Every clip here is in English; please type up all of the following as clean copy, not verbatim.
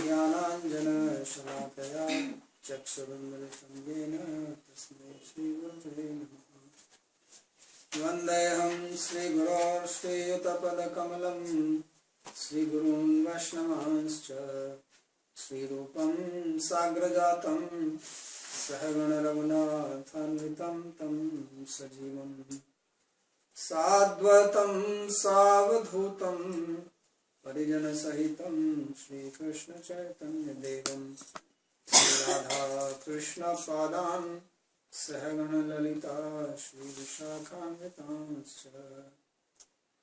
ज्ञानाञ्जनशलाकया चक्षुरुन्मिलितं येन तस्मै श्रीगुरवे नमः। वन्देऽहं श्रीगुरो श्रीयुतपदकमलं श्रीगुरून् वैष्णवांश्च श्रीरूपं साग्रजातं सहगणरघुनाथान्वितं तं सजीवं साद्वैतं सावधूतं परिजनसहितं श्रीकृष्णचैतन्यदेवं श्रीराधाकृष्णपादान् सहगणललिता श्रीविशाखान्वितांश्च।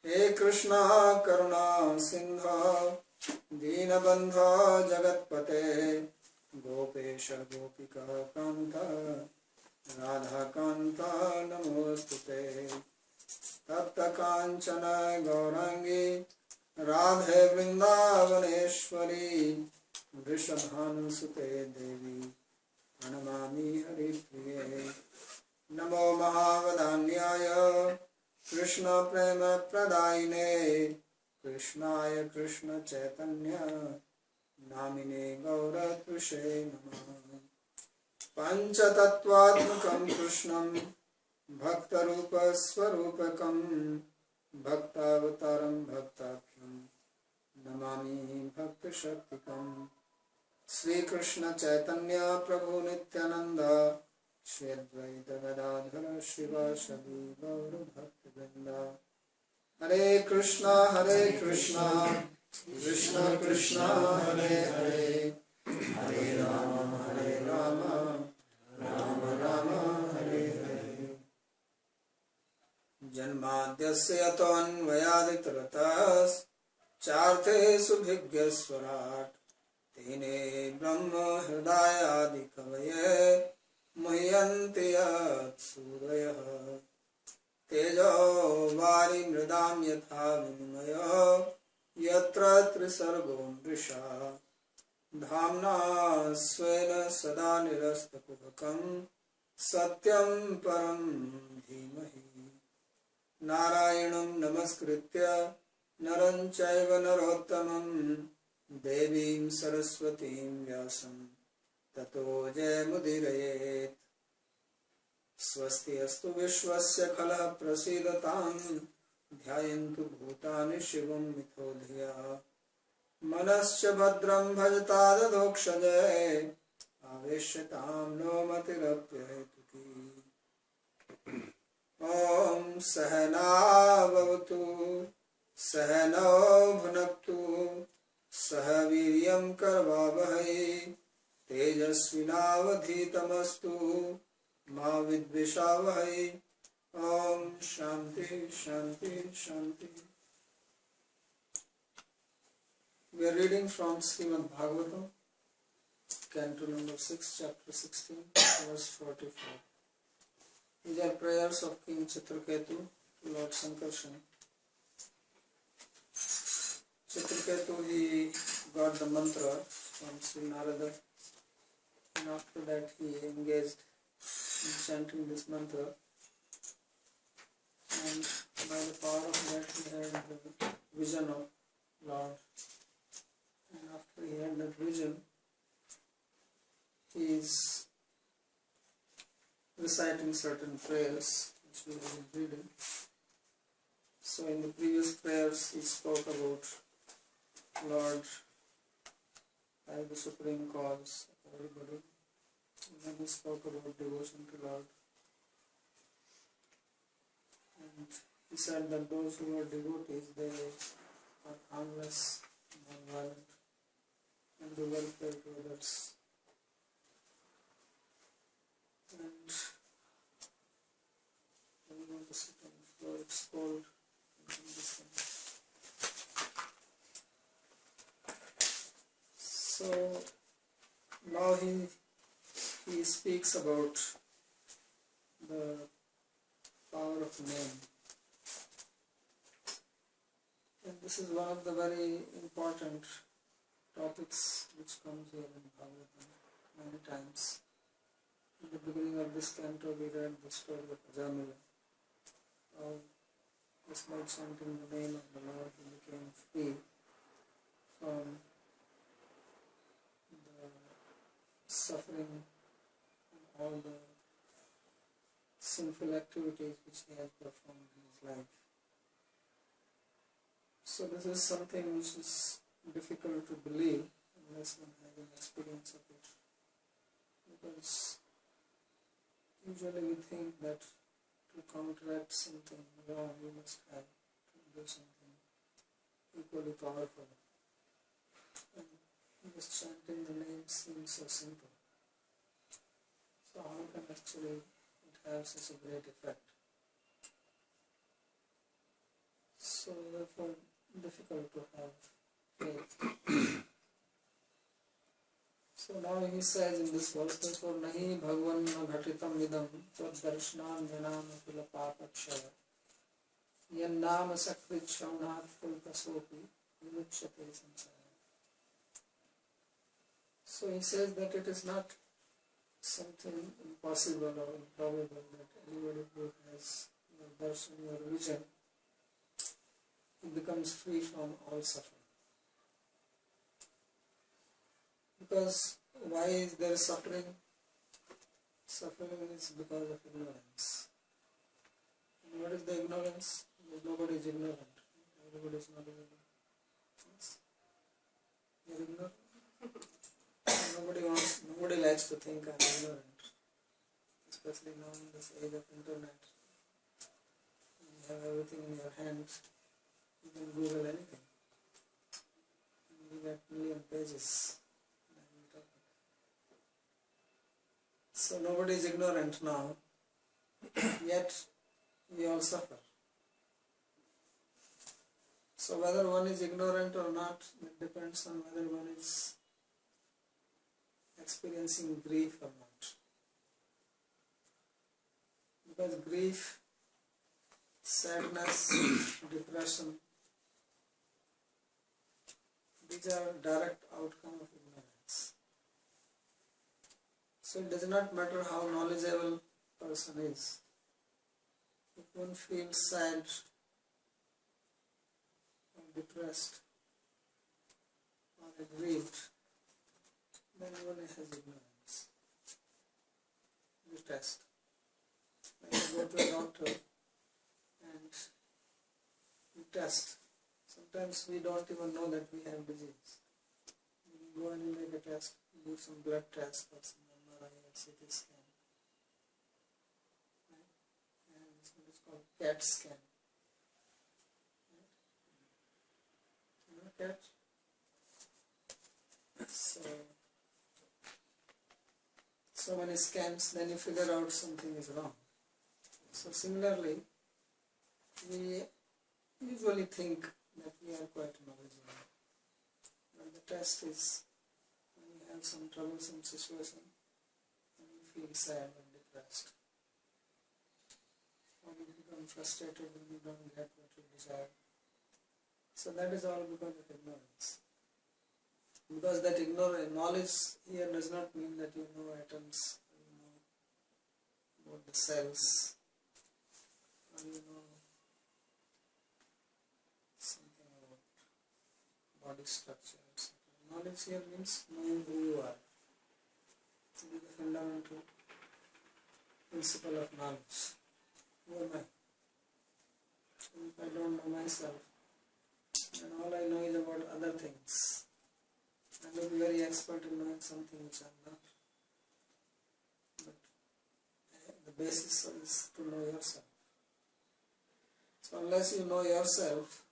हे कृष्णा करुणा सिन्धो दीनबन्धो जगत्पते गोपेश गोपिका कान्त राधाकान्त नमोऽस्तुते। तप्त काञ्चन गौराङ्गी राधे वृन्दावनेश्वरी वृषभानुसुते देवी प्रणमामि हरिप्रिये। नमो महावदान्याय कृष्ण प्रेम प्रदायिने कृष्णाय कृष्ण चैतन्य नामिने गौरतृषे नमः। पंचतत्वात्मकं कृष्णं भक्तरूप स्वरूपकं भक्तावतारं भक्ताख्यं नमामि भक्तशक्तिकं। श्री कृष्ण चैतन्य प्रभु नित्यानंद श्री अद्वैत गदाधर शिवासदि गौर भक्तवृंद। हरे कृष्णा कृष्णा कृष्णा हरे हरे हरे राम राम राम हरे हरे। जन्माद्यस्य यतोऽन्वयादितरतश्चार्थे भिज्ञस्वराट् तेने ब्रह्म हृदयादिकवये मुह्यन्ति यत्सूरयः। तेजो वारिमृदां यथा विनिमयो यत्र त्रिसर्गो मृषा धाम्ना स्वेन सदा निरस्तकुहकं सत्यं परं धीमहि। नारायणं नमस्कृत्य नरं चैव नरोत्तमं देवीं सरस्वतीं व्यासं ततो जयमुदीरयेत्। स्वस्ति अस्तु विश्वस्य खलः प्रसीदतां ध्यायन्तु भूतानि शिवं मिथो धिया। मनश्च भद्रं भजतादधोक्षजय आवेश्यतां नो मतिरप्यहेतुकी। ॐ सहना भवतु सहनौ भुनक्तु सह वीर्यं करवावहै तेजस्विनावधीतमस्तु मा विद्विषावहै। ओम शांति शांति शांति। We are reading from Srimad Bhagavatam, Canto number 6, chapter 16, verse 44. These are prayers of King Chitraketu to Lord Sankarshan. Chitraketu, he got the mantra from Sri Narada, and after that he engaged in chanting this mantra, and by the power of that he had the vision of Lord. And after he had that vision, he is reciting certain prayers which we have been reading. So in the previous prayers he spoke about Lord as the supreme cause of everybody. And then he spoke about devotion to Lord. And he said that those who are devotees, they are harmless, non-violent, and do welfare to others. And I'm going to sit on the floor, it's cold. So now he speaks about the power of name. And this is one of the very important topics which comes here in Bhagavatam many times. In the beginning of this canto we read the story of Ajamila, how just by chanting the name of the Lord he became free from suffering and all the sinful activities which he has performed in his life. So this is something which is difficult to believe unless one has an experience of it. Because usually we think that to counteract something wrong, you must have to do something equally powerful. And just chanting the name seems so simple. So how can actually it have such a great effect? So therefore, difficult to have faith. So now he says in this verse, therefore, nahi bhagwan na ghatitam vidam tad darshanam janam akila papakshaya yan nama sakrit shaunat pulkasopi vimuchyate samsara. So he says that it is not something impossible or improbable that anybody who has your darshan, your vision, he becomes free from all suffering. Because why is there suffering? Suffering is because of ignorance. And what is the ignorance? Nobody is ignorant. Everybody is not ignorant. Yes. You are ignorant. Nobody likes to think I am ignorant. Especially now in this age of internet. You have everything in your hands. You can Google anything. And you get million pages. So nobody is ignorant now, yet we all suffer. So whether one is ignorant or not, it depends on whether one is experiencing grief or not. Because grief, sadness, depression, these are direct outcome of ignorance. So it does not matter how knowledgeable a person is. If one feels sad or depressed or aggrieved, then one has ignorance. You test. When you go to a doctor and you test, sometimes we don't even know that we have disease. You go and you make a test, you do some blood test or some MRI or CT scan. Right? And it's what is called CAT scan. Right? You know CAT? So many scans, then you figure out something is wrong. So similarly, we usually think that we are quite knowledgeable. But the test is when you have some troublesome situation and you feel sad and depressed. Or you become frustrated when you don't get what you desire. So that is all because of ignorance. Because that knowledge here does not mean that you know atoms, or you know about the cells, or you know something about body structure, etc. Knowledge here means knowing who you are. It is the fundamental principle of knowledge. Who am I? And if I don't know myself, then all I know is about other things. I may be very expert in knowing something which I am not. But the basis is to know yourself. So unless you know yourself,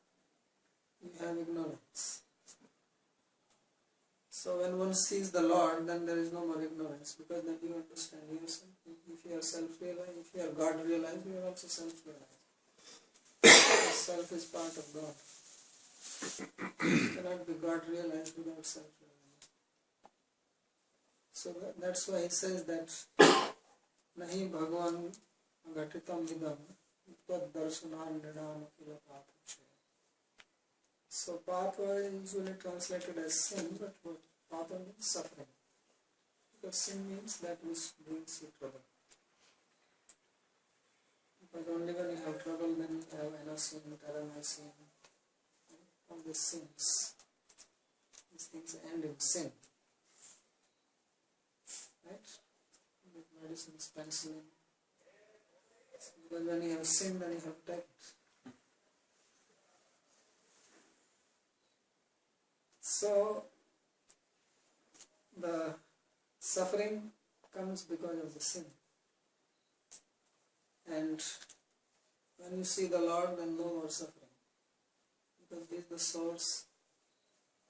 you have ignorance. So when one sees the Lord, then there is no more ignorance, because then you understand yourself. If you are self-realized, if you are God-realized, you are also self-realized. Self is part of God. You cannot be God-realized without self-realization. So that's why he says that nahi bhagwan ghatitam vidam tad darshanam nidam akila papakshaya. So papa is usually translated as sin, but what papa means suffering. Because sin means that which brings you trouble. Because only when you have trouble, then you have anasin, taramacin, all the sins. These things end in sin. medicines, penicillin. Because when you have sinned, then you have to take it. So, the suffering comes because of the sin. And when you see the Lord, then no more suffering. Because He is the source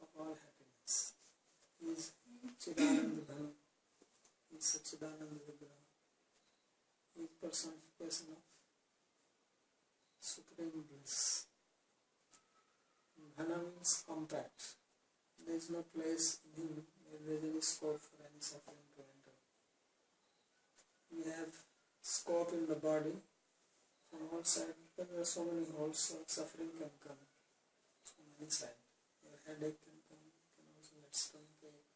of all happiness. He is Chidananda Dhanu. He is Chidananda Vigraha. He is personification of supreme bliss. Dhana means compact. There is no place in Him where there is any scope for any suffering to enter. We have scope in the body from all sides, but there are so many holes, so suffering can come from any side. Your headache can come, you can also get stomach ache,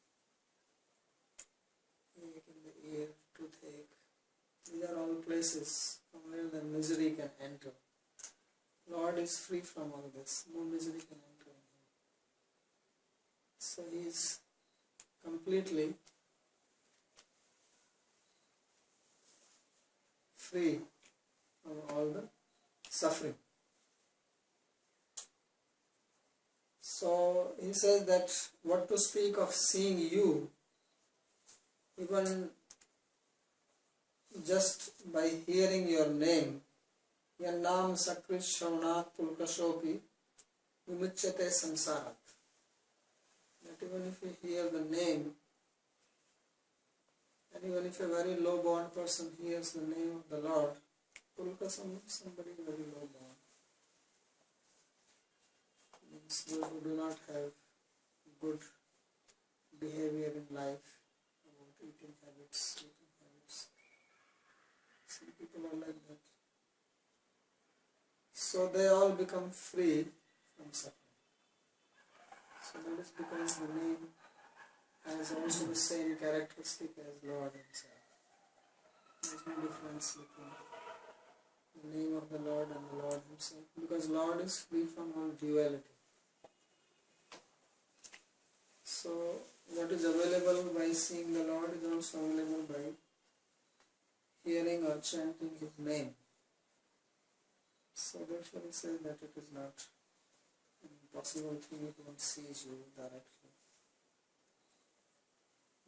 ache in the ear, toothache. These are all places from where the misery can enter. Lord is free from all this. No misery can enter in Him. So He is completely free from all the suffering. So He says that what to speak of seeing you, even just by hearing your name, Yannam Sakrit Shravanat Pulkashopi Vimuchyate Samsarat. That even if you hear the name, and even if a very low born person hears the name of the Lord, Pulkasam means somebody very low born. Means those who do not have good behavior in life, about eating habits, sleeping habits. Some people are like that. So they all become free from suffering. So that is because the name has also the same characteristic as Lord Himself. There is no difference between the name of the Lord and the Lord Himself, because Lord is free from all duality. So what is available by seeing the Lord is also available by hearing or chanting His name. So therefore He says that it is not an impossible thing if one sees you directly.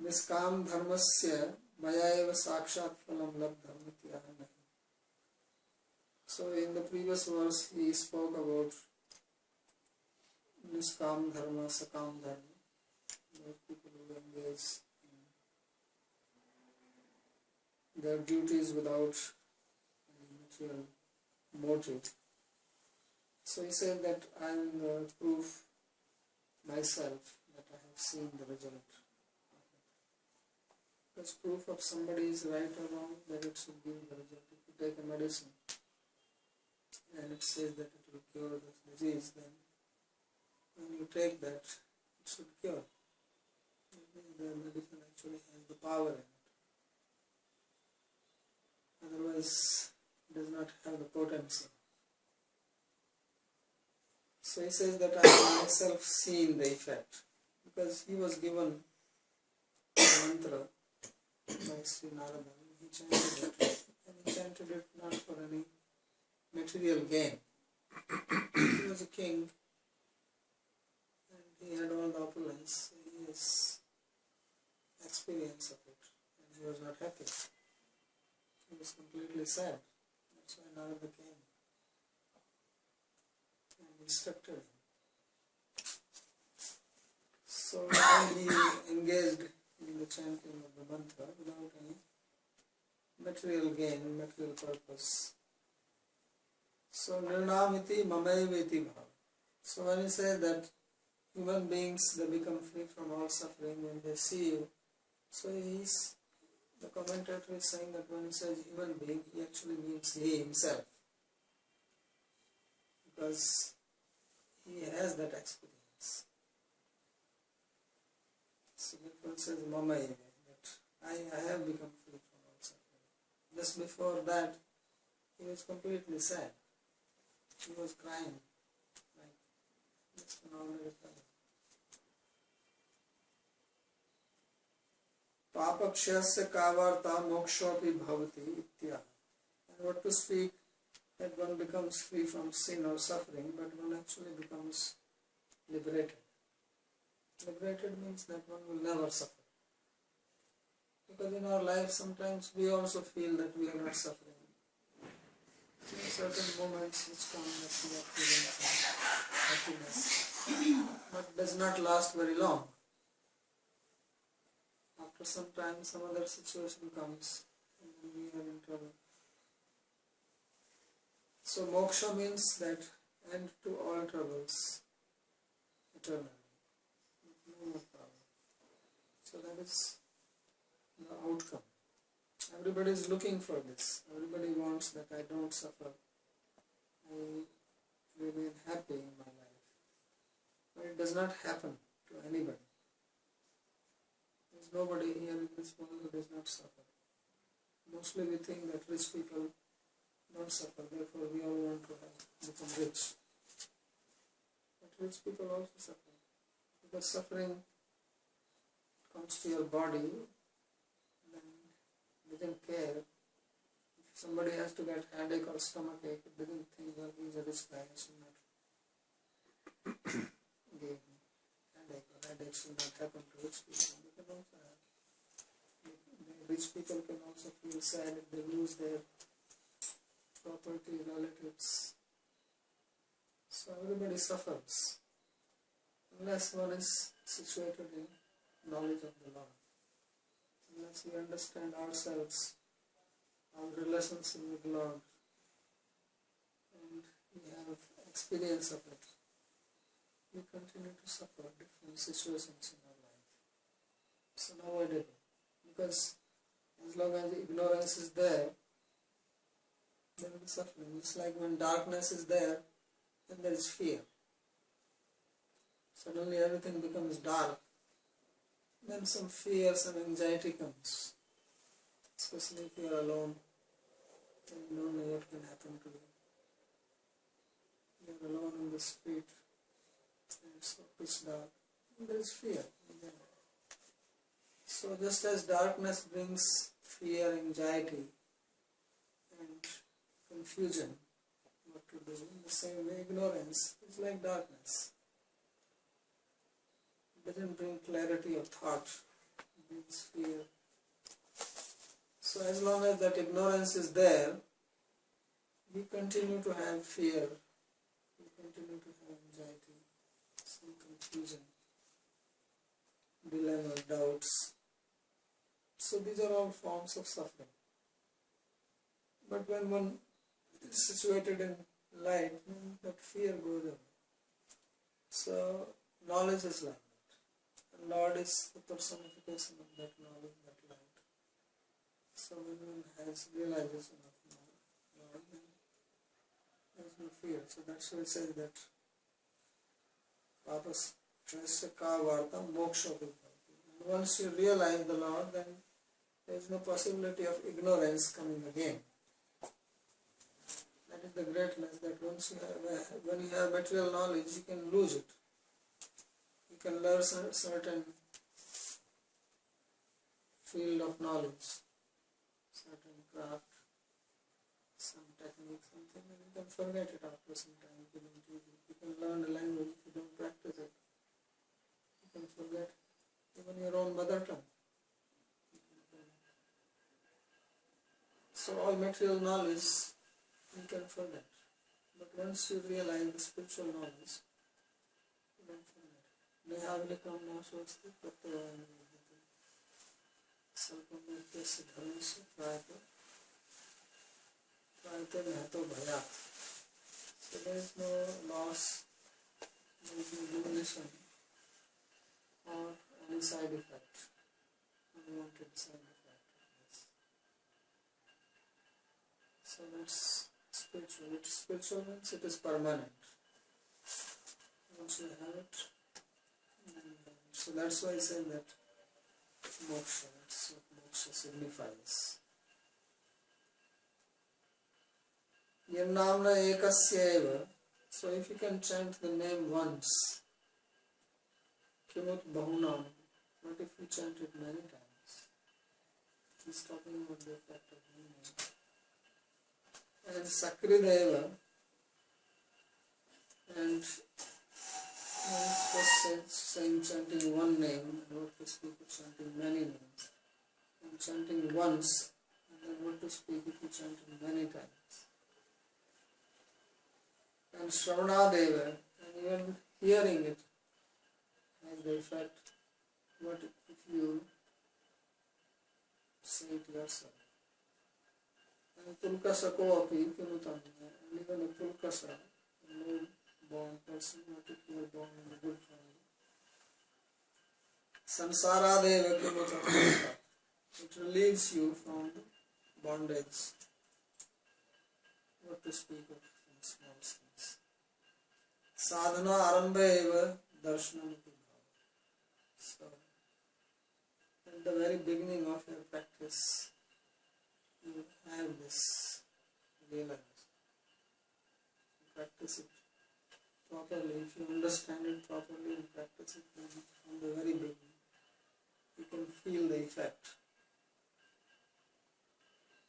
Niskam dharmasya maya eva sakshat phalam labdham ityaha nahi. So in the previous verse he spoke about Niskam dharma, Sakam dharma. Those people who engage in their duties without any material motive. So he said that I am the proof myself that I have seen the result. Because proof of somebody is right or wrong, that it should give the result. If you take a medicine and it says that it will cure the disease, then when you take that, it should cure. The medicine actually has the power in it. Otherwise, it does not have the potency. So he says that I have myself seen the effect, because he was given the mantra by Sri Narada. He chanted it, and he chanted it not for any material gain. He was a king, and he had all the opulence. He has experience of it, and he was not happy. He was completely sad. That's why Narada came and instructed him. So when he engaged in the chanting of the mantra without any material gain, material purpose. So nirnamiti mamayveti bhav. So when he said that human beings, they become free from all suffering when they see you, so the commentator is saying that when he says human being, he actually means he himself, because he has that experience. So therefore it says Mamaya, that I have become free from all suffering. Just before that, he was completely sad. He was crying like just an ordinary fellow. Papakshasya kavarta mokshopi bhavati itya. And what to speak that one becomes free from sin or suffering, but one actually becomes liberated. Liberated means that one will never suffer. Because in our life sometimes we also feel that we are not suffering. There are certain moments which come that we are feeling some happiness, but does not last very long. After some time, some other situation comes and then we are in trouble. So moksha means that end to all troubles eternally. No more problem. So that is the outcome. Everybody is looking for this. Everybody wants that I don't suffer. I remain happy in my life. But it does not happen to anybody. There is nobody here in this world who does not suffer. Mostly we think that rich people don't suffer, therefore we all want to become rich. But rich people also suffer. Because suffering comes to your body, then doesn't care. If somebody has to get headache or stomach ache, it doesn't think, well, he's a rich guy, I should not give him headache, or headache should not happen to rich people. They can also have. Rich people can also feel sad if they lose their property, relatives. So everybody suffers unless one is situated in knowledge of the Lord. Unless we understand ourselves, our relationship with the Lord, and we have experience of it, we continue to suffer different situations in our life. It's unavoidable, because as long as ignorance is there, there will be suffering. It's like when darkness is there, then there is fear. Suddenly everything becomes dark, then some fear, some anxiety comes. Especially if you are alone, then you don't know what can happen to you. You are alone in the street, and it's so pitch dark, and there is fear. So just as darkness brings fear, anxiety, and confusion, what to do, in the same way ignorance is like darkness. It doesn't bring clarity of thought, it brings fear. So as long as that ignorance is there, we continue to have fear, we continue to have anxiety, some confusion, dilemma, doubts. So these are all forms of suffering. But when one is situated in light, that fear goes away. So knowledge is like that. And Lord is the personification of that knowledge, that light. So when one has realization of Lord, then there is no fear. So that's why it says that Papas Trasya Varta Moksha Bhakti. And once you realize the Lord, then there is no possibility of ignorance coming again. That is the greatness, that once you have, when you have material knowledge, you can lose it. You can learn certain field of knowledge, certain craft, some technique, something, and you can forget it after some time. You can learn a language, if you don't practice it, you can forget even your own mother tongue. So all material knowledge you can forget. But once you realize the spiritual knowledge, you don't forget. Nehavlikam nashosti pratyayana vidhati. Salpamurtyasya dharmasya prayata nihato bhayat. So there is no loss, there is no diminution or any side effect, unwanted side effect. So that's spiritual. It's spiritual means it is permanent. Once you have it, so that's why I say that moksha, that's what moksha signifies. Yannamna ekasya. So if you can chant the name once, kimut bahunam, what if you chant it many times? he's talking about the effect of one name. And Sakrideva, and first saying chanting one name, and what to speak of chanting many names, and chanting once, and then what to speak if you chant it many times. And Shravanadeva, and even hearing it has the effect. What if you say it yourself? And Pulkasako api kimutam, and even a Pulkasa, a low-born person, not if you are born in a good family. Samsaradeva kimutam, it relieves you from bondage. What to speak of in small sense. Sadhana arambha eva darshanamati bhava. So, at the very beginning of your practice, you have this realization. Practice it properly. If you understand it properly and practice it from the very beginning, you can feel the effect.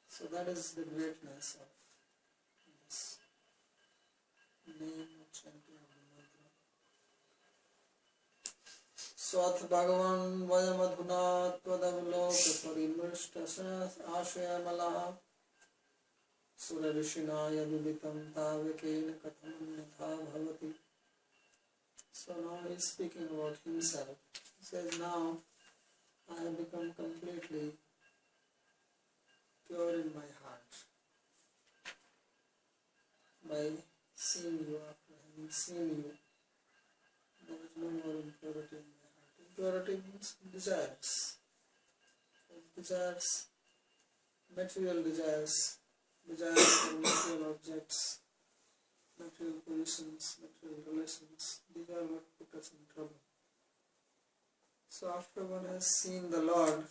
So that is the greatness of this name of chanting of the mantra. Swat Bhagavan Vayamadhuna Tvadavloka Parimrishta Ashayamala Sura Rishina Yaduditam Tavekena Katamanyatha Bhavati. So now he is speaking about himself. He says, now I have become completely pure in my heart. By seeing you, after having seen you, there is no more impurity in my heart. Impurity means desires. Desires, material desires, desires for material objects, material positions, material relations. These are what put us in trouble. So after one has seen the Lord,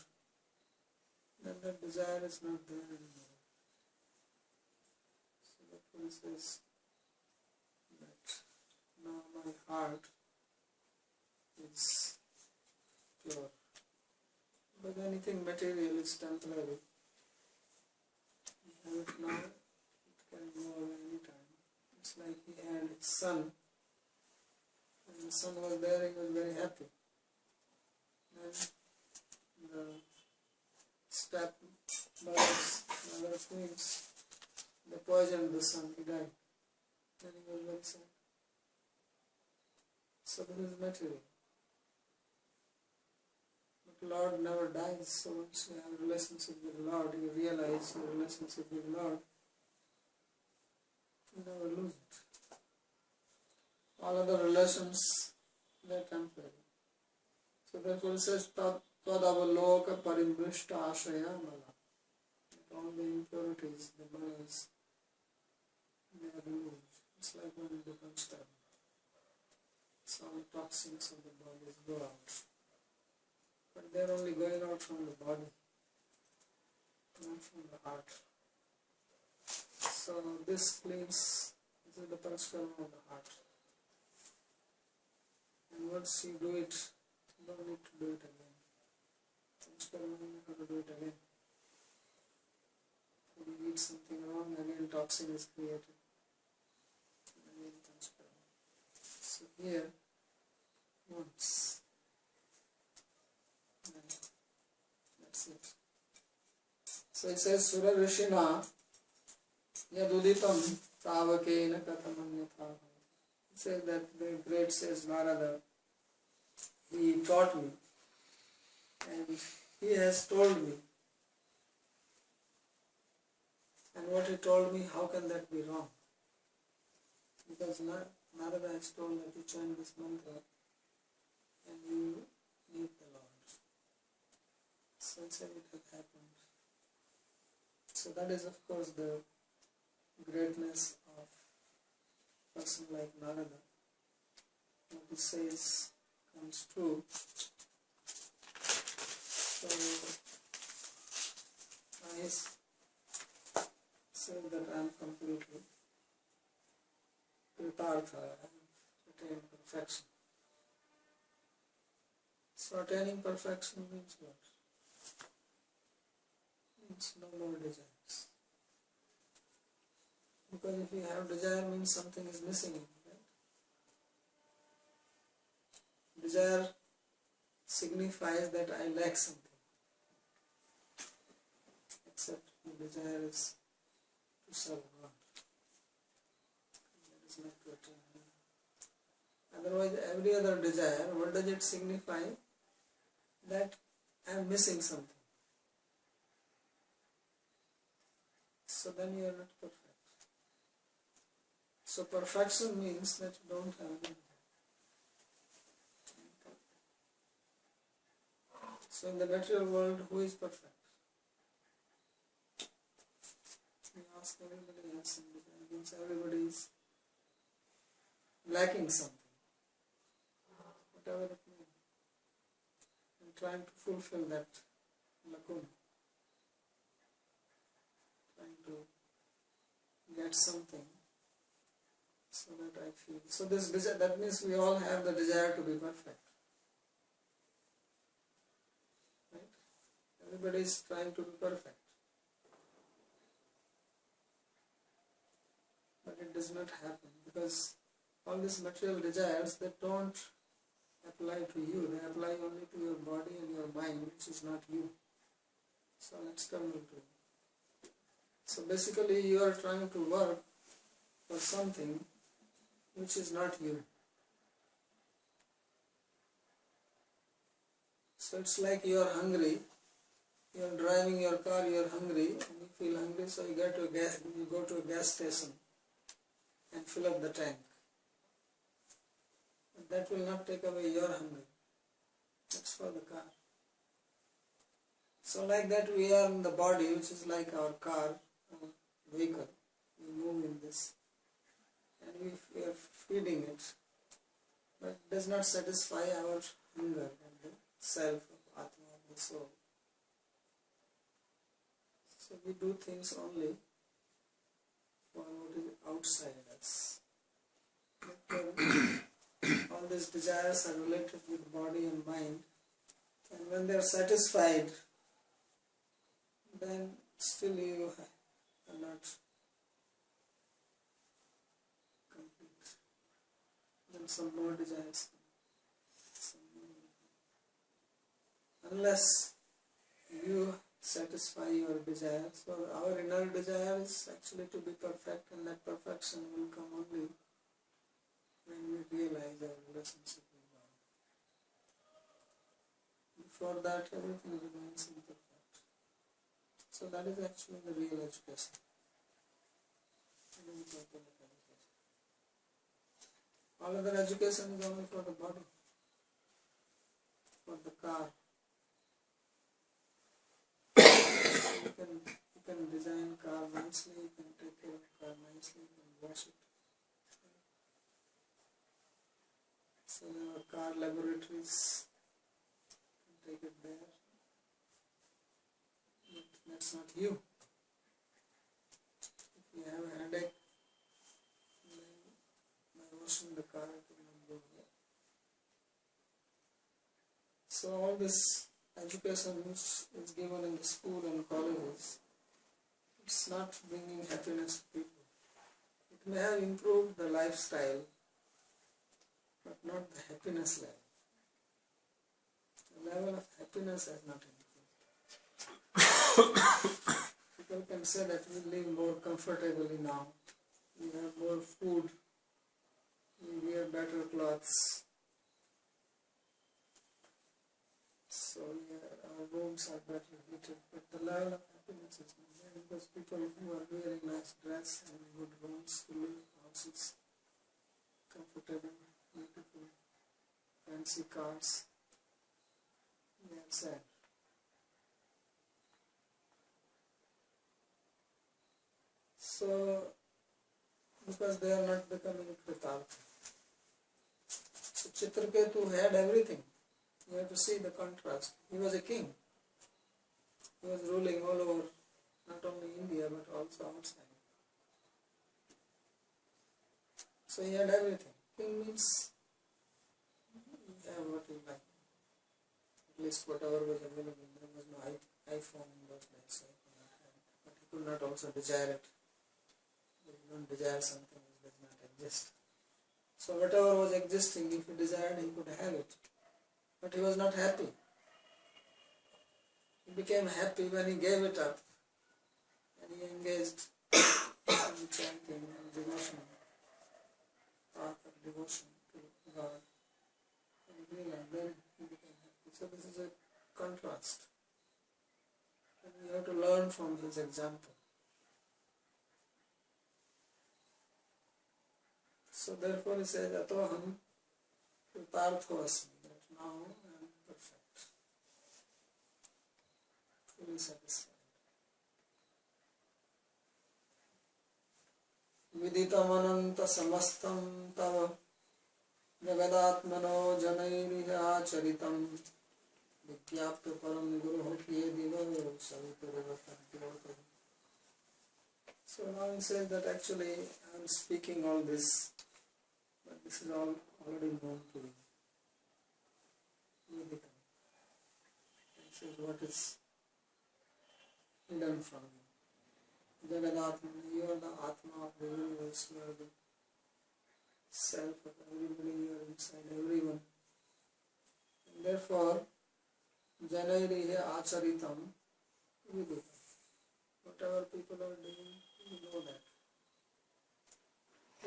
then that desire is not there anymore. So that one says that now my heart is pure. But anything material is temporary. You have it now, it can go away any time. It's like he had his son. When the son was there, he was very happy. Then the step brothers, the other queens, they poisoned the son, he died. Then he was very sad. So this is material. But Lord never dies, so once you have a relationship with the Lord, you realize your relationship with the Lord, you never lose it. All other relations, they are temporary. So therefore it says, Tadavaloka parimbrishta ashaya mala. All the impurities, the malas, they are removed. It's like when it becomes stable. So all toxins of the bodies go out. But they are only going out from the body, not from the heart. So this cleans, this is the pariskarma of the heart. And once you do it, you don't need to do it again. Pariskarma, you have to do it again. When you eat something wrong, again toxin is created. Again pariskarma. So here, once. That's it. So it says, Sura Rishina Yaduditam Tavakena Katamanyatha. It says that the great sage Narada, he taught me and he has told me. And what he told me, how can that be wrong? Because Narada has told that you chant this mantra and you meet the Lord. So it said it had happened. So that is of course the greatness of a person like Narada. What he says comes true. So I say that I am completely Kritartha, I have attained perfection. So attaining perfection means what? means no more desires. Because if you have desire, means something is missing in you, right? Desire signifies that I lack something. Except the desire is to serve God. That is not to attain. Otherwise, every other desire, what does it signify? That I am missing something. So then you are not perfect. So perfection means that you don't have any. So in the material world, who is perfect? You ask, everybody has some desire. Means everybody is lacking something. Whatever it means. And trying to fulfill that lacuna. Trying to get something so that I feel. So this desire, that means we all have the desire to be perfect. Right? Everybody is trying to be perfect. But it does not happen because all these material desires, they don't apply to you. They apply only to your body and your mind, which is not you. So external to you. So basically you are trying to work for something which is not you. So it's like you are hungry, you are driving your car, you are hungry, and you feel hungry, so you go to a gas station and fill up the tank. But that will not take away your hunger. That's for the car. So like that we are in the body, which is like our car, our vehicle. We move in this. And we are feeding it. But it does not satisfy our hunger and the self of Atma, of the soul. So we do things only for what is outside us. All these desires are related with body and mind. And when they are satisfied, then still you are not complete. Then some more desires come. Unless you satisfy your desires, so our inner desire is actually to be perfect, and that perfection will come only when we realize our relationship with God. Before that, everything remains imperfect. So that is actually the real education. All other education is only for the body, for the car. You can design car nicely, you can take care of car nicely, you can wash it. So there are car laboratories, you can take it there. But that's not you. If you have a headache, then by washing the car it will not go away. So all this education which is given in the school and colleges, it's not bringing happiness to people. It may have improved the lifestyle, but not the happiness level. The level of happiness has not improved. People can say that we live more comfortably now. We have more food. We wear better clothes. So our rooms are better heated. But the level of happiness is not there because people who are wearing nice dress and good rooms, who live houses, comfortable, beautiful, fancy cars, they are sad. So, because they are not becoming kritartha. So Chitraketu had everything. You have to see the contrast. He was a king. He was ruling all over, not only India but also outside. So he had everything. King means you have what you like. At least whatever was available. There was no iPhone in those days. So cannot also desire it. You don't desire something which does not exist. So whatever was existing, if he desired, he could have it. But he was not happy. He became happy when he gave it up. And he engaged in chanting and devotion, path of devotion to God. And then he became happy. So this is a contrast. And we have to learn from his example. So therefore he says, Atoham Kritartho Asmi, that now I am perfect, fully satisfied. Viditam samastam tava jagadatmano janairiha charitam vidyapya param guruho kiye diva savitareva. So now he says that actually I am speaking all this, but this is all already known to you. Viditam. He says what is hidden from you. Jagadatmana, you are the Atma of the universe, you are the self of everybody, you are inside everyone. And therefore, Janairihe Acharitam Viditam. Whatever people are doing, you know that.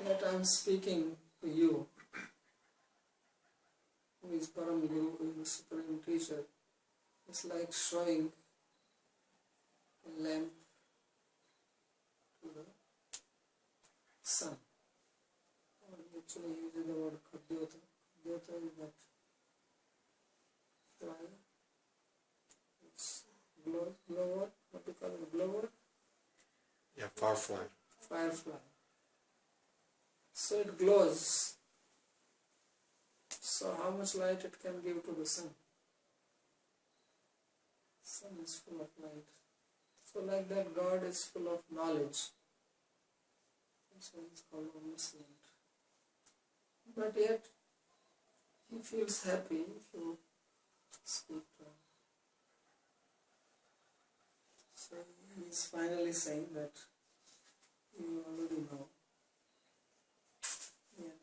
Yet I am speaking to you, who is Param Guru, who is the Supreme Teacher. It's like showing a lamp to the sun. Or actually uses the word Kadyota. Kadyota is that fly. It's blower. What do you call it? Blower? Yeah, firefly. Firefly. So it glows. So how much light it can give to the sun? Sun is full of light. So like that, God is full of knowledge. That's why it's called omniscient. But yet, he feels happy if you speak to him. So he is finally saying that you already know. Yet,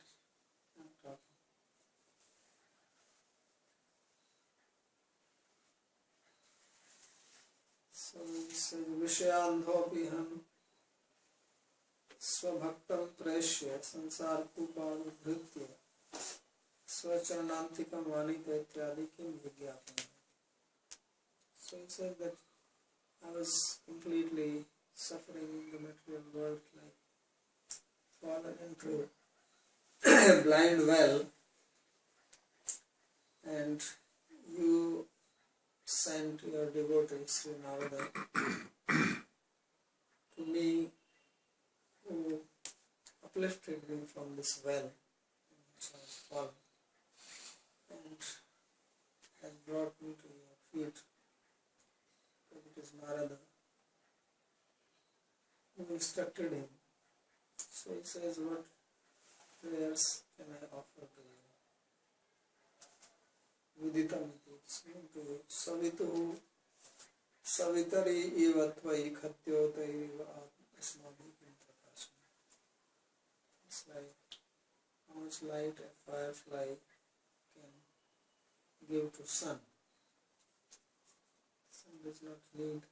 I'm talking. So he says, Vishayandhopiham Svabhaktam Preshya Sansar Kupadhritya Swachanantikam Vanita Ityadikim Vigyapana. So he said that I was completely suffering in the material world, like fallen into a blind well, and you sent your devotee Sri Narada to me, who uplifted me from this well in which I was fallen, and has brought me to your feet. But it is Narada who instructed him. So he says, what prayers can I offer to you? Viditam iti Savituhu Savitari ivatvai khatyota iva asmadhikim prakasham. It's like how much light a firefly can give to sun. Sun does not need,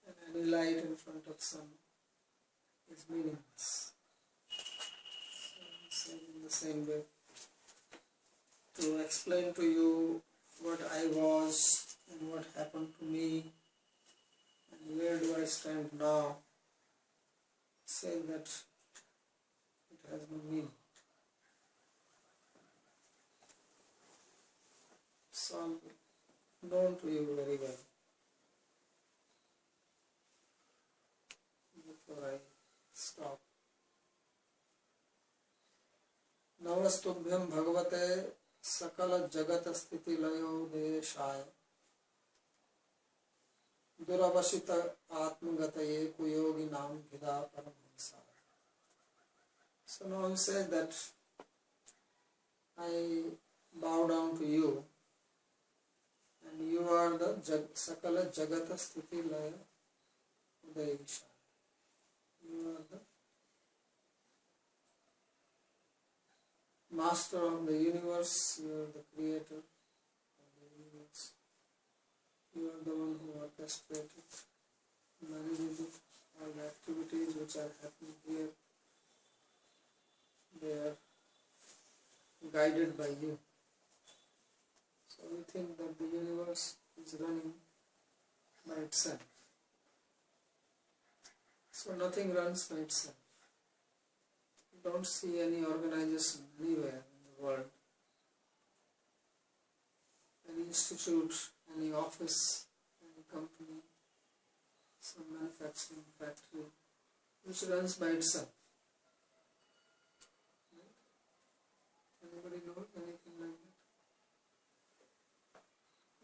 and any light in front of sun is meaningless. So in the same way, to explain to you what I was and what happened to me and where do I stand now, say that it has no meaning. It's all known to you very well. Before I stop. Namastubhyam Bhagavate Sakala Jagata Sthiti Layo Deshaya Duravashita Atmagataye Kuyogi Nam Hida Paramhansaya. So now he says that I bow down to you, and you are the Sakala Jagata Sthiti Laya Udaisha. You are the master of the universe, you are the creator of the universe. You are the one who orchestrated, manages all the activities which are happening here. They are guided by you. So we think that the universe is running by itself. So nothing runs by itself. You don't see any organization anywhere in the world, any institute, any office, any company, some manufacturing factory, which runs by itself. Anybody know anything like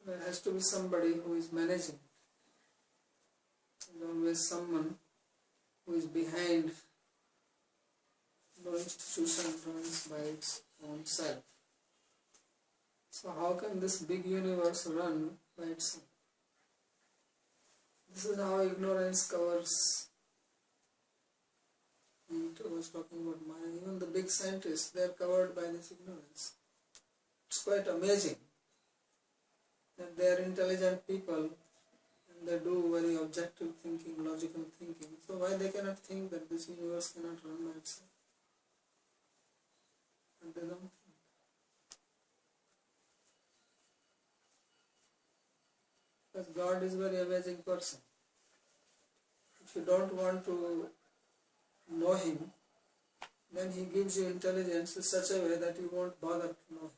that? There has to be somebody who is managing. There's always someone who is behind. No institution runs by its own self. So how can this big universe run by itself? This is how ignorance covers. He was talking about Maya. Even the big scientists, they are covered by this ignorance. It's quite amazing that they are intelligent people and they do very objective thinking, logical thinking. So why they cannot think that this universe cannot run by itself? And they don't think. Because God is a very amazing person. If you don't want to know Him, then He gives you intelligence in such a way that you won't bother to know Him.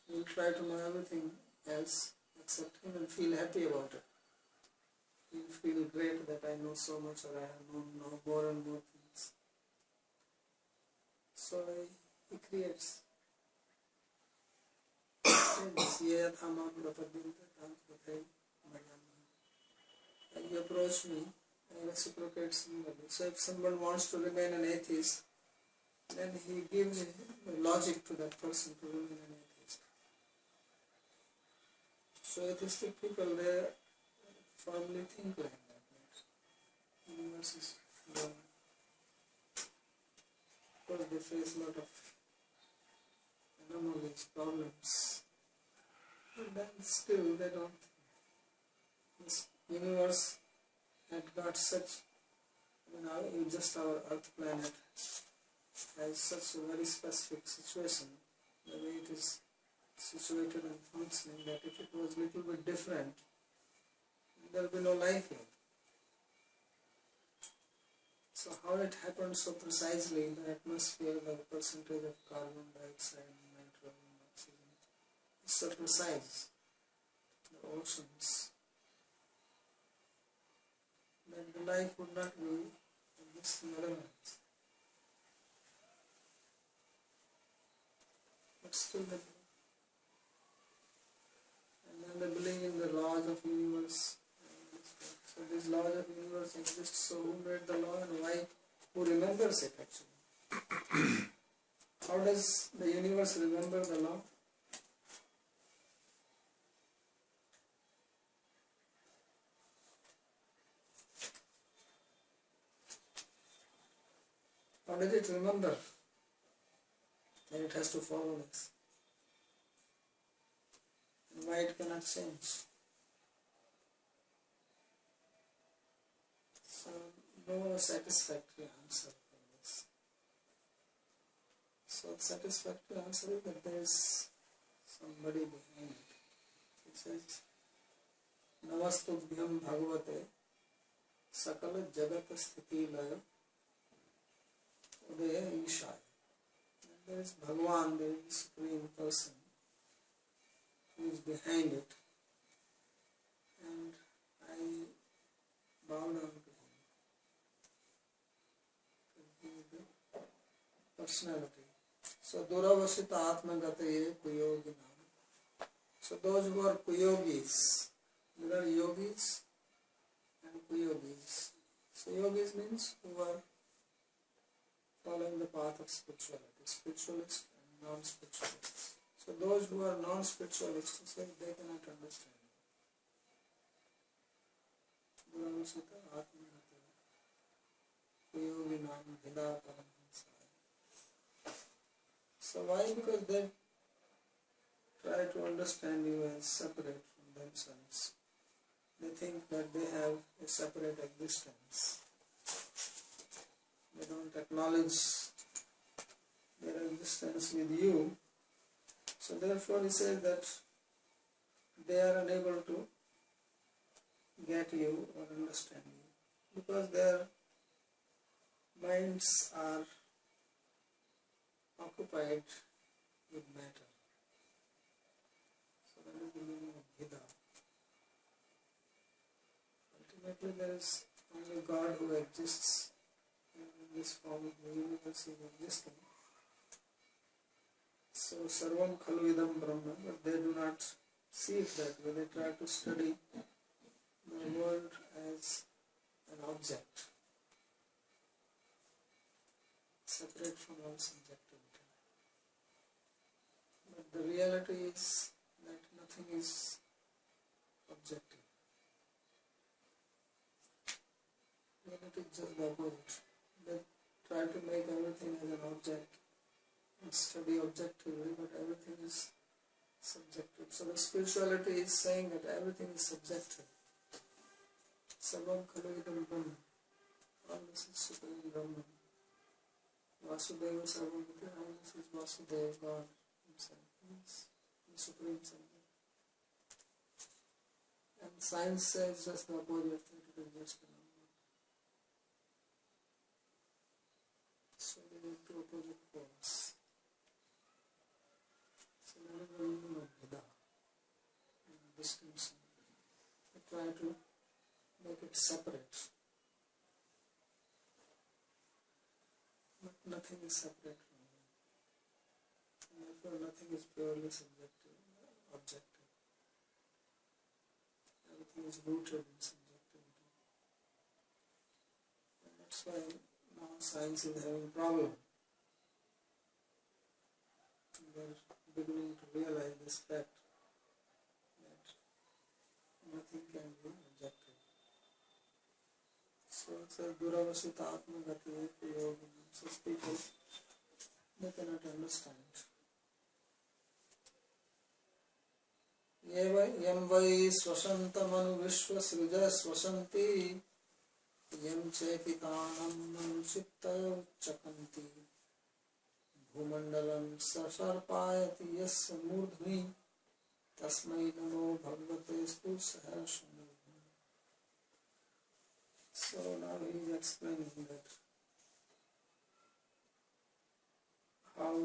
You will try to know everything else except Him and feel happy about it. You will feel great that I know so much, or I have known now more and more things. So He creates. You approach me, I reciprocate similarly. So if someone wants to remain an atheist, then he gives logic to that person to remain an atheist. So atheistic people, they firmly think like that. The universe is wrong. Of course they face a lot of anomalies, problems. But then still they don't think. This universe had got such, just our Earth planet has such a very specific situation, the way it is situated and functioning, that if it was a little bit different, there will be no life here. So how it happened so precisely, the atmosphere, the percentage of carbon dioxide, nitrogen, oxygen, is so precise, the oceans, that the life would not be in this environment. But still they do. And then they believe in the laws of universe. So these laws of universe exist, so who made the law and why? Who remembers it actually? How does the universe remember the law? How does it remember that it has to follow this? And why it cannot change? So, no satisfactory answer for this. So, the satisfactory answer is that there is somebody behind it. It says, Navastubhyam Bhagavate Sakala Jagat Sthiti Laya Udaya Ishaya. There is Bhagavan, there is Supreme Person who is behind it, and I bow down to Him. He is the personality. So Duravasita Atmagataye Kuyoginam. So those who are Kuyogis, there are yogis and Kuyogis. So yogis means who are following the path of spirituality, spiritualists and non-spiritualists. So those who are non-spiritualists, say they cannot understand. Duravasita Atmanati Yoginam Hida Paramhansaya. So why? Because they try to understand you as separate from themselves. They think that they have a separate existence. They don't acknowledge their existence with you. So therefore he says that they are unable to get you or understand you because their minds are occupied with matter. So that is the meaning of Hida. Ultimately there is only God who exists in this form of the universe is existing. So Sarvam Khalu Idam Brahma, but they do not see it that way. They try to study the world as an object, separate from all subjectivity. But the reality is that nothing is objective. Reality is just the opposite. They try to make everything as an object and study objectively, but everything is subjective. So the spirituality is saying that everything is subjective. Sarvam Khalu Idam Brahma. All this is Supreme Brahman. Vasudeva Sarvamiti. All this is Vasudeva, God Himself. He is the Supreme Subject. And science says just the opposite, that it is just a number. So they are two opposite poles. So that is the meaning of Hida, distinction. They try to make it separate. But nothing is separate from them. And therefore nothing is purely subjective, objective. Everything is rooted in subjectivity. And that's why now science is having a problem. They're beginning to realize this fact that nothing can be objective. So it says Duravasita Atmagati Yoginam. Such people, they cannot understand. Yam vai swashantamanu vishwasrija swasanti yam chepitanam manuchitta chakanti bhumandalam sasarpayati yasya murdhni tasmai namo bhagavate spursaharshana. So now he is explaining that how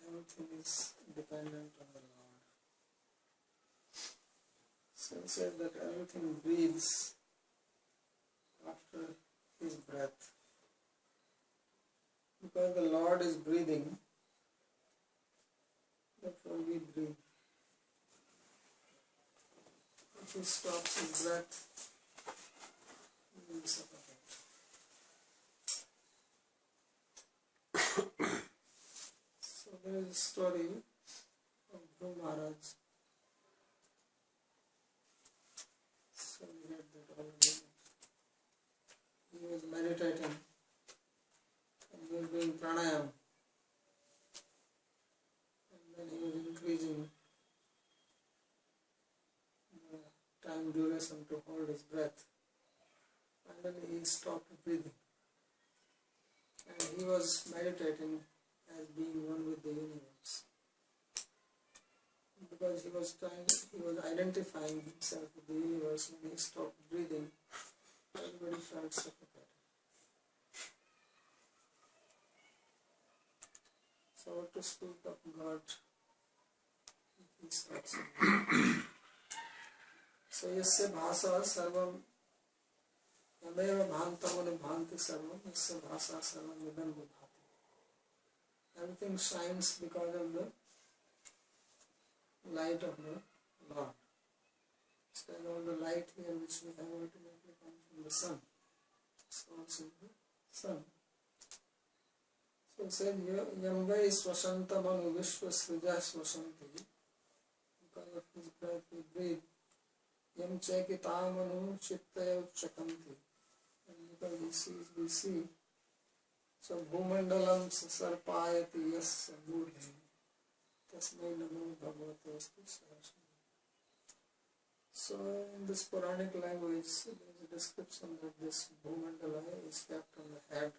everything is dependent on the Lord. So he said that everything breathes after his breath. Because the Lord is breathing, therefore we breathe. If he stops his breath, we will suffocate. So there is a story of Guru Maharaj. So we read that already. He was meditating and he was doing pranayam. And then he was increasing the time duration to hold his breath. Finally he stopped breathing. And he was meditating as being one with the universe. Because he was identifying himself with the universe. When he stopped breathing, everybody felt suffocated. So what to speak of God if he stops breathing? So yasya bhasa sarvam yameva bhantamanu bhanti sarvam yasya bhasa sarvam vidam vidhati. Everything shines because of the light of the Lord. Instead all the light here which we have ultimately comes from the sun. So also the sun. So it says Yamvai swashanta manu vishwa srija swashanti. Because of his breath we breathe. Yam Chekitamanu Chittaya Chakanti. And because we see, so Bhumandalam Sarpayati Yas Mudhi. Tasmai Namo Bhagavate Astu Sahasrama. So in this Puranic language, there is a description that this Bhumandala is kept on the head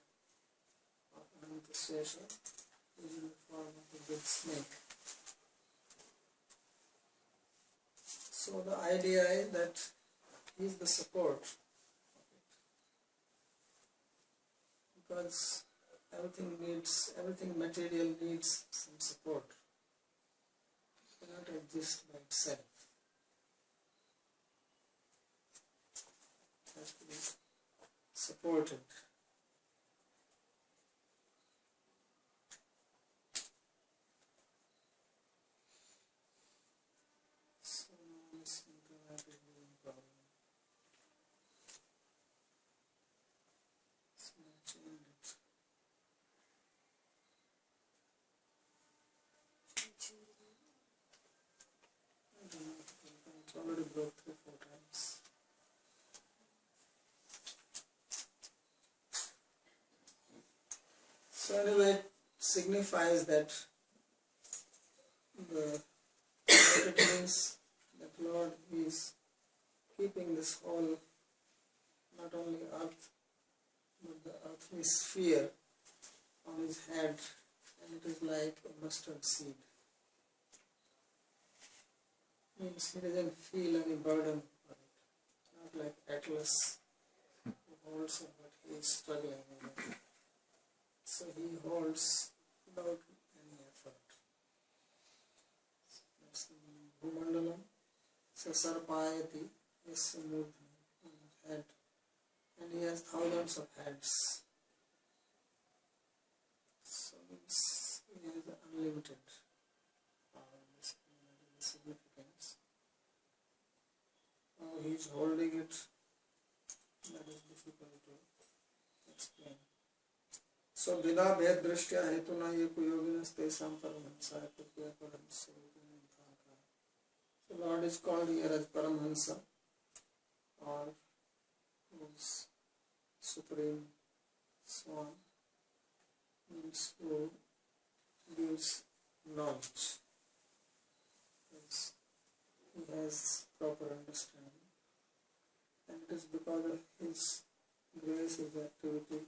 of Anantashesha, which is in the form of a big snake. So the idea is that he is the support of it. Because everything material needs some support. It cannot exist by itself. It has to be supported. So now this internet is being a problem. So I change it. I don't know, it's already broke 3-4 times. So anyway, it signifies that what it means that Lord is keeping this whole, not only earth, but the earthly sphere on his head, and it is like a mustard seed. Means he doesn't feel any burden for it. Not like Atlas who holds it, but he is struggling with it. So he holds without any effort. That's the Bhumandalam. Sasarpayati is moved on his head. And he has thousands of heads. So means he has unlimited power. This is the significance. How he is holding it, that is difficult to explain. So Vida Bhed Drishtya Hetuna Yeku Yoginas Tesam Paramhansa Kripya Paramhansa. The Lord is called here as Paramhansa, or means Supreme Swan, means who gives knowledge. Means he has proper understanding, and it is because of his grace, his activity,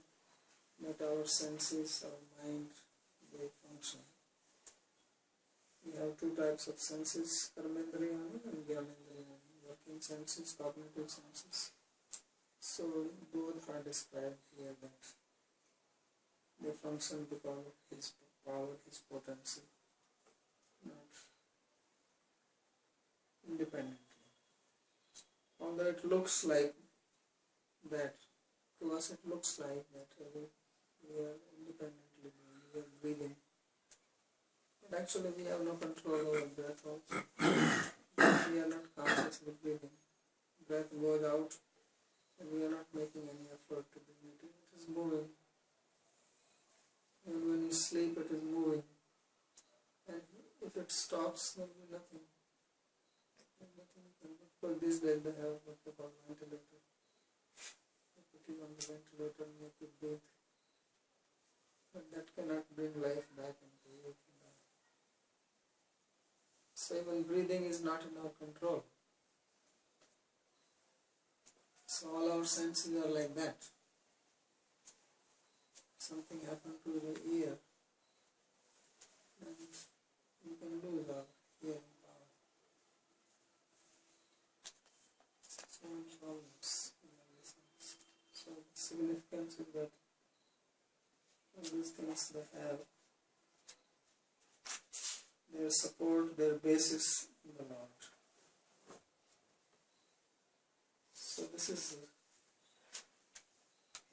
that our senses, our mind, they function. We have two types of senses, Karmendriyani and Gyanendriyani, working senses, cognitive senses. So both are described here that they function because of his power, his potency, not independently. Although it looks like that, to us it looks like that we are independently doing, we are breathing. But actually we have no control over breath also. We are not consciously breathing. Breath goes out and we are not making any effort to bring it in. It is moving. And when you sleep it is moving. And if it stops, there will be nothing. But these days they have what they call ventilator. They put you on the ventilator and make you breathe. But that cannot bring life back into you. So even breathing is not in our control. So all our senses are like that. Something happened to the ear, and we can lose our hearing power. So many problems in our listeners. So the significance is that all these things they have their support, their basis in the Lord. So this is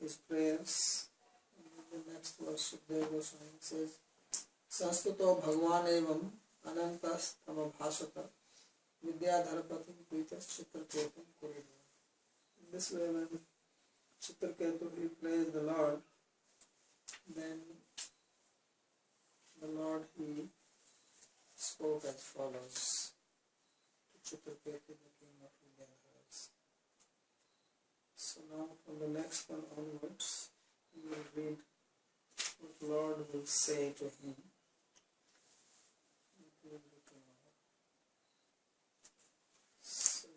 his prayers. And the next verse of Deva Goswami says, Sanskruto Bhagwan evam anantas tama bhasata vidyadharapati pritas chitraketum kuridu. In this way, when Chitraketu he prays the Lord, then the Lord he spoke as follows to Chitraketu, the king of Vidyadharas. next one onwards, we will read what Lord will say to him. So,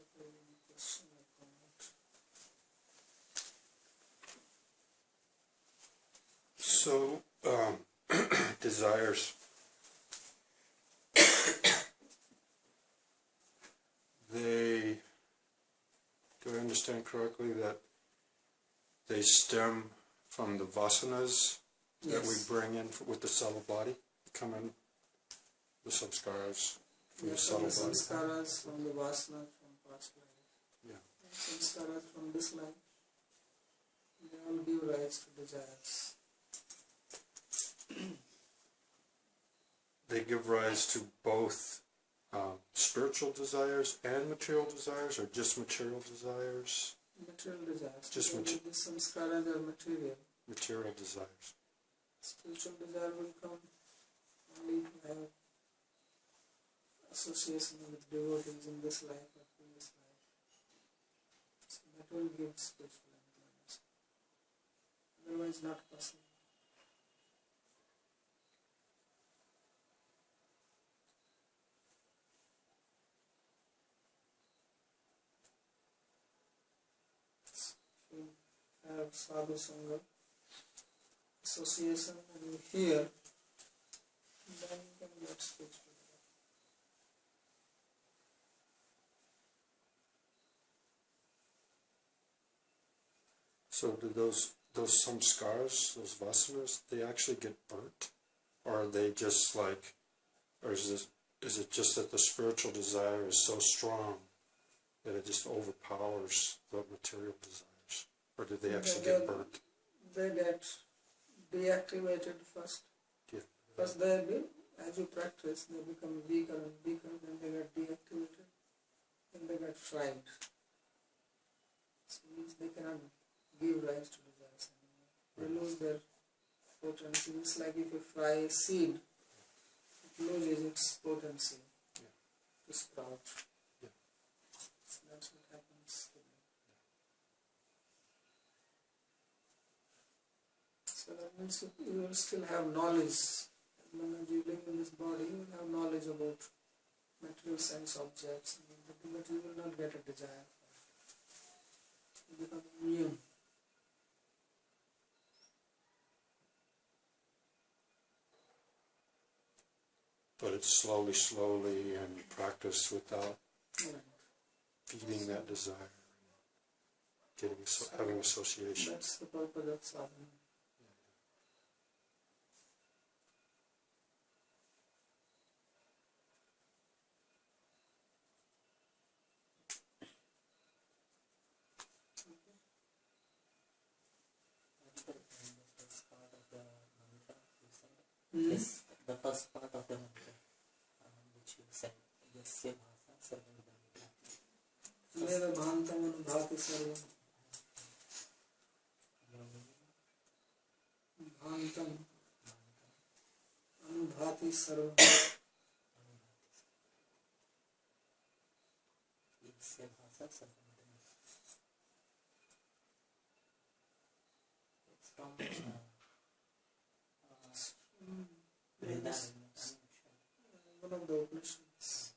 question or comment? So, desires. Do I understand correctly that they stem from the vasanas that we bring in with the subtle body, come in the samskaras from the subtle body? Samskaras from the vasana from past life. Yeah. And samskaras from this life. They all give rise to desires. They give rise to both spiritual desires and material desires, or just material desires? Material desires. Just the samskaras are material. Material desires. Spiritual desire will come only to have association with devotees in this life or previous life. So that will give spiritual enjoyment. Otherwise not possible. Have sadhu sangha, association, and you hear, then you can get spiritual. So do those samskaras, those vasanas, they actually get burnt? Or are they just like, or is it just that the spiritual desire is so strong that it just overpowers the material desires? Or do they actually get burnt? They get deactivated first. Yeah. First they will, as you practice, they become weaker and weaker, then they get deactivated, then they get fried. So means they cannot give rise to desires anymore. They lose their potency. It's like if you fry a seed, it loses its potency to sprout. Yeah. So that's what happens to them. So that means you will still have knowledge. As long as you live in this body, you will have knowledge about material sense objects, but you will not get a desire for it. You become immune. But it's slowly, and you practice without feeding that desire, having association. That's the purpose of sadhana. Yes, the first part of the mantra, which you said, Yasya Bhasa Sarvamidam Bhati. Veda Bhantam Anubhati Sarvam. Bhantam Anubhati Sarvam. Yasya Bhasa Sarvamidam. It's from one of the Upanishads.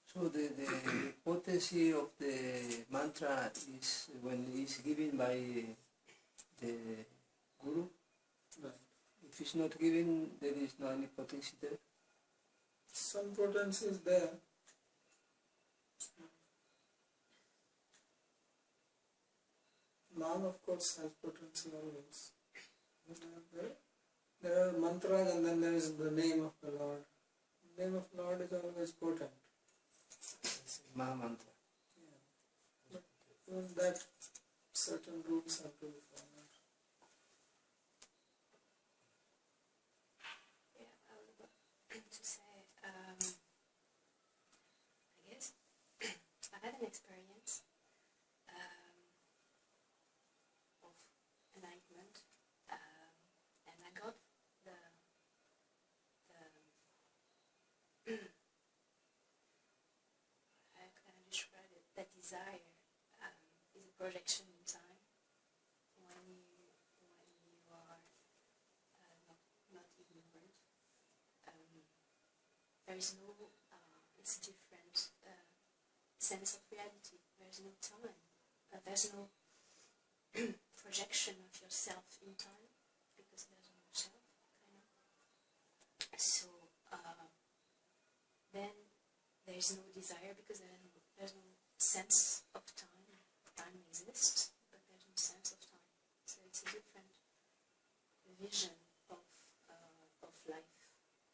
So the potency of the mantra is when it is given by the Guru. Right. If it's not given, there is no any potency there. Some potency is there. Nam, of course, has potency always. There are mantras and then there is the name of the Lord. The name of Lord is always potent. Maha mantra. Yeah. But even that, certain rules have to be followed. Yeah, I was about to say, I guess I had an experience of enlightenment desire is a projection in time. When you are not ignorant, there is no. It's a different sense of reality. There is no time. There's no projection of yourself in time because there's no self. So then there is no desire because there's no sense of time. Time exists, but there's no sense of time. So it's a different vision of life.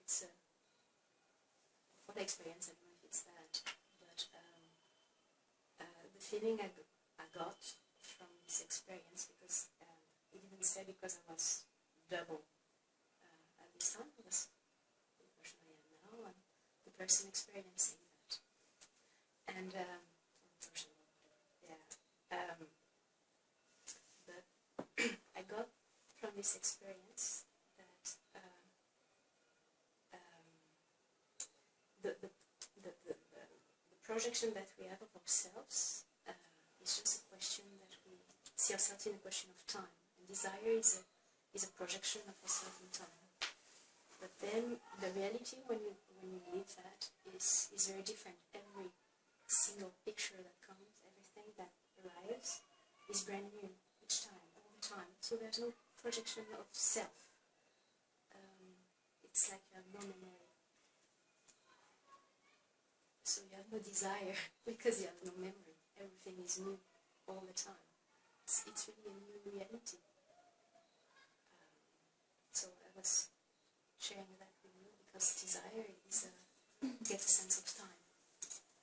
It's a for the experience. I don't know if it's that, but the feeling I got from this experience, because it didn't say because I was double at this time. I was the person I am now and the person experiencing that. And but I got from this experience that the projection that we have of ourselves is just a question that we see ourselves in a question of time. And desire is a projection of ourselves in time. But then the reality when you live that is very different. Every single picture that comes, everything that arrives is brand new each time, all the time. So there's no projection of self. It's like you have no memory. So you have no desire because you have no memory. Everything is new all the time. It's really a new reality. So I was sharing that with you because desire is get a sense of time.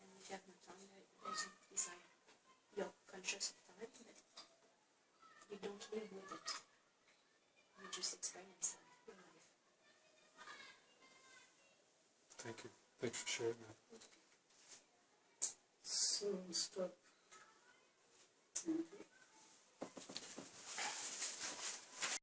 And if you have no time, there's no desire. You're conscious of time, but you don't live with it. You just experience your life. Thank you. Thanks for sharing that. So stop.